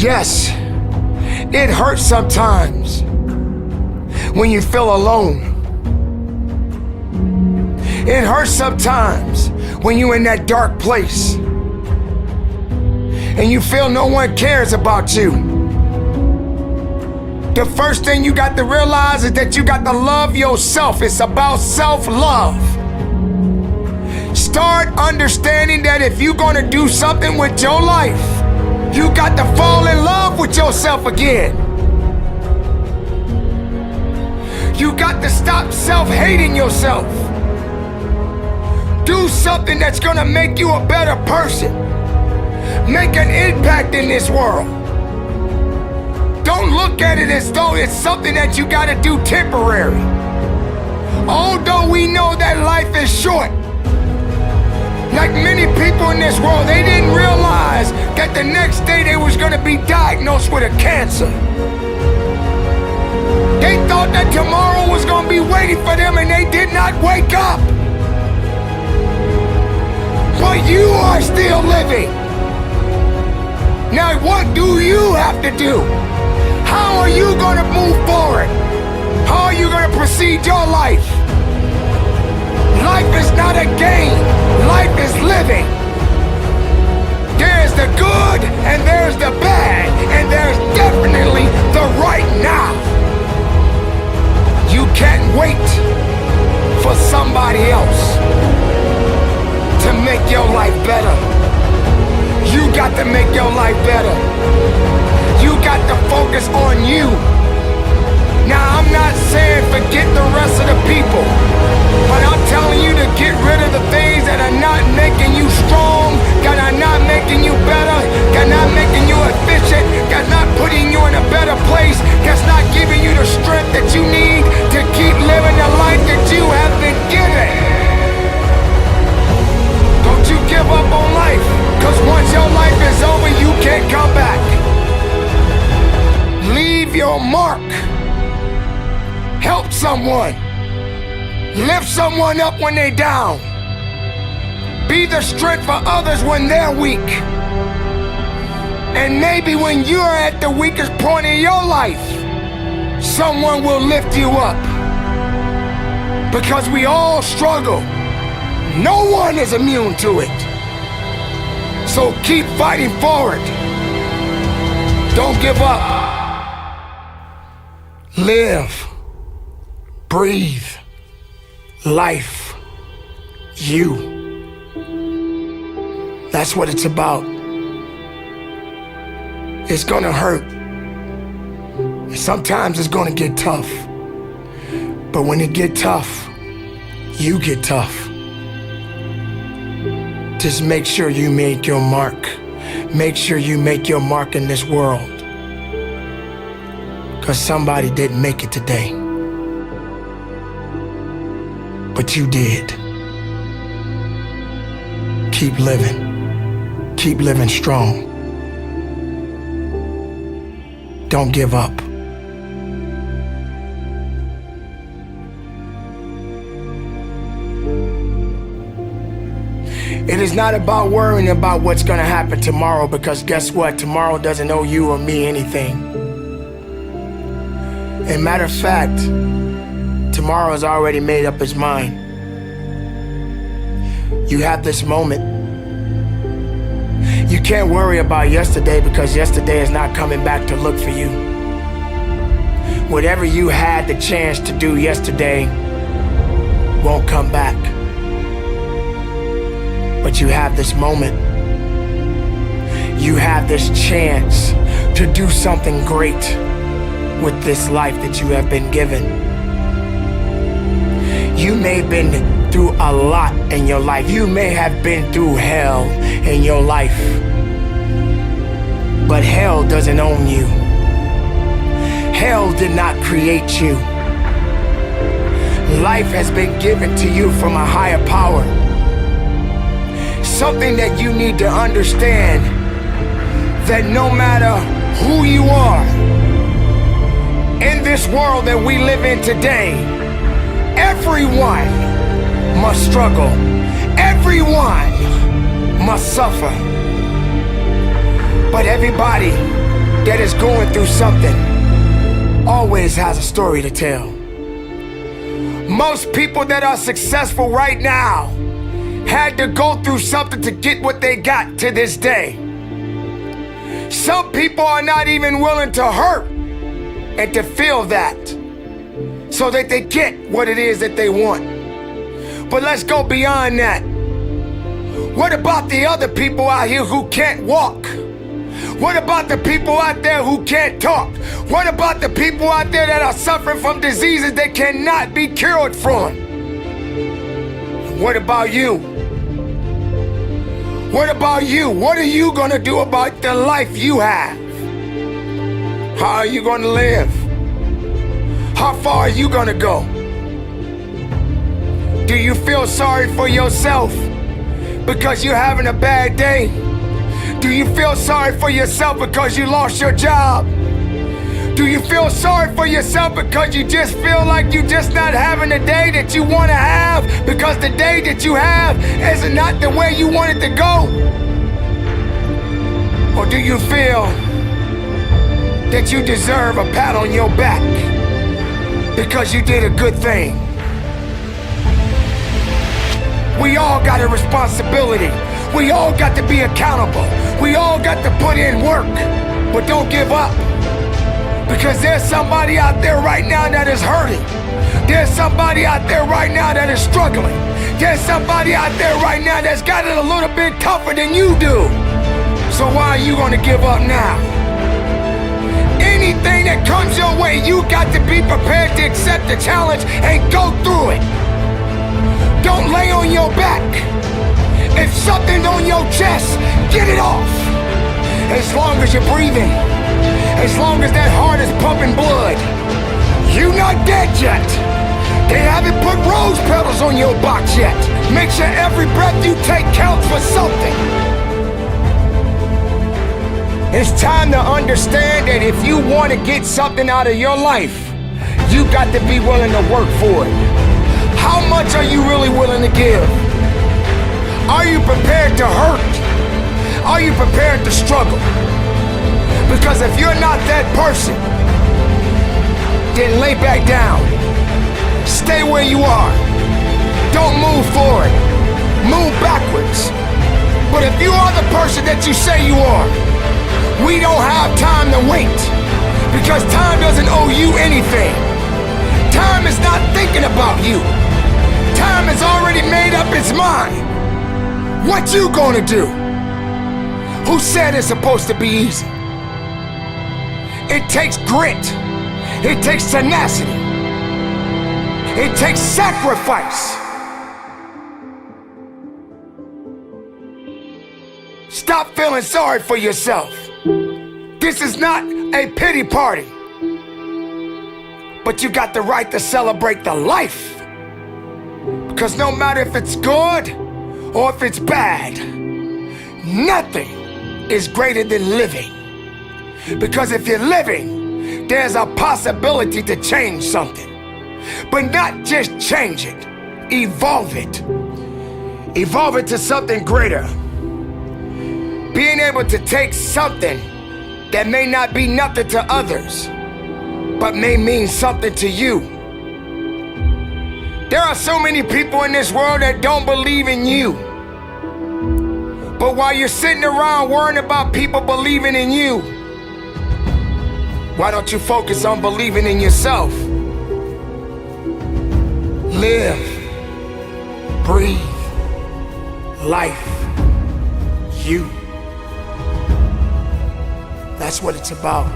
Yes, it hurts sometimes when you feel alone. It hurts sometimes when you're in that dark place and you feel no one cares about you. The first thing you got to realize is that you got to love yourself. It's about self-love. Start understanding that if you're gonna do something with your life, you got to fall in love with yourself again. You got to stop self-hating yourself. Do something that's gonna make you a better person. Make an impact in this world. Don't look at it as though it's something that you gotta do temporary. Although we know that life is short, like many people in this world, they didn't realize that the next day they was gonna be diagnosed with a cancer. They thought that tomorrow was gonna be waiting for them and they did not wake up. But you are still living. Now what do you have to do? How are you gonna move forward? How are you gonna proceed your life? Life is not a game. Life is living. There's the good and there's the bad, and there's definitely the right now. You can't wait for somebody else to make your life better. You got to make your life better. You got to focus on you. Now, I'm not saying forget the rest of the people, but I'm telling you to get rid of the things that are not making you strong, that are not making you better, that are not making you efficient, that's not putting you in a better place, that's not giving you the strength that you need to keep living the life that you have been given. Don't you give up on life, because once your life is over, you can't come back. Leave your mark. Help someone. Lift someone up when they're down. Be the strength for others when they're weak. And maybe when you're at the weakest point in your life, someone will lift you up. Because we all struggle. No one is immune to it. So keep fighting forward. Don't give up. Live. Breathe. Life. You. That's what it's about. It's gonna hurt. Sometimes it's gonna get tough. But when it get tough, you get tough. Just make sure you make your mark. Make sure you make your mark in this world. Because somebody didn't make it today. But you did. Keep living. Keep living strong. Don't give up. It is not about worrying about what's gonna happen tomorrow, because guess what? Tomorrow doesn't owe you or me anything. And matter of fact, tomorrow has already made up its mind. You have this moment. You can't worry about yesterday, because yesterday is not coming back to look for you. Whatever you had the chance to do yesterday won't come back. But you have this moment. You have this chance to do something great with this life that you have been given. You may have been through a lot in your life. You may have been through hell in your life. But hell doesn't own you. Hell did not create you. Life has been given to you from a higher power. Something that you need to understand, that no matter who you are, in this world that we live in today, everyone must struggle. Everyone must suffer. But everybody that is going through something always has a story to tell. Most people that are successful right now had to go through something to get what they got to this day. Some people are not even willing to hurt and to feel that so that they get what it is that they want. But let's go beyond that. What about the other people out here who can't walk? What about the people out there who can't talk? What about the people out there that are suffering from diseases that cannot be cured from? What about you? What about you? What are you gonna do about the life you have? How are you gonna live? How far are you gonna go? Do you feel sorry for yourself because you're having a bad day? Do you feel sorry for yourself because you lost your job? Do you feel sorry for yourself because you just feel like you're just not having the day that you want to have because the day that you have is not the way you want it to go? Or do you feel that you deserve a pat on your back because you did a good thing? We all got a responsibility. We all got to be accountable. We all got to put in work, but don't give up. Because there's somebody out there right now that is hurting. There's somebody out there right now that is struggling. There's somebody out there right now that's got it a little bit tougher than you do. So why are you gonna give up now? Anything that comes your way, you got to be prepared to accept the challenge and go through it. Don't lay on your back. If something's on your chest, get it off. As long as you're breathing, as long as that heart is pumping blood, you're not dead yet. They haven't put rose petals on your box yet. Make sure every breath you take counts for something. It's time to understand that if you want to get something out of your life, you got to be willing to work for it. How much are you really willing to give? Are you prepared to hurt? Are you prepared to struggle? Because if you're not that person, then lay back down. Stay where you are. Don't move forward. Move backwards. But if you are the person that you say you are, we don't have time to wait. Because time doesn't owe you anything. Time is not thinking about you. Time has already made up its mind. What you gonna do? Who said it's supposed to be easy? It takes grit. It takes tenacity. It takes sacrifice. Stop feeling sorry for yourself. This is not a pity party. But you got the right to celebrate the life. Because no matter if it's good or if it's bad, nothing is greater than living. Because if you're living, there's a possibility to change something. But not just change it, evolve it. Evolve it to something greater. Being able to take something that may not be nothing to others, but may mean something to you. There are so many people in this world that don't believe in you. But while you're sitting around worrying about people believing in you, why don't you focus on believing in yourself? Live, breathe, life, you. That's what it's about.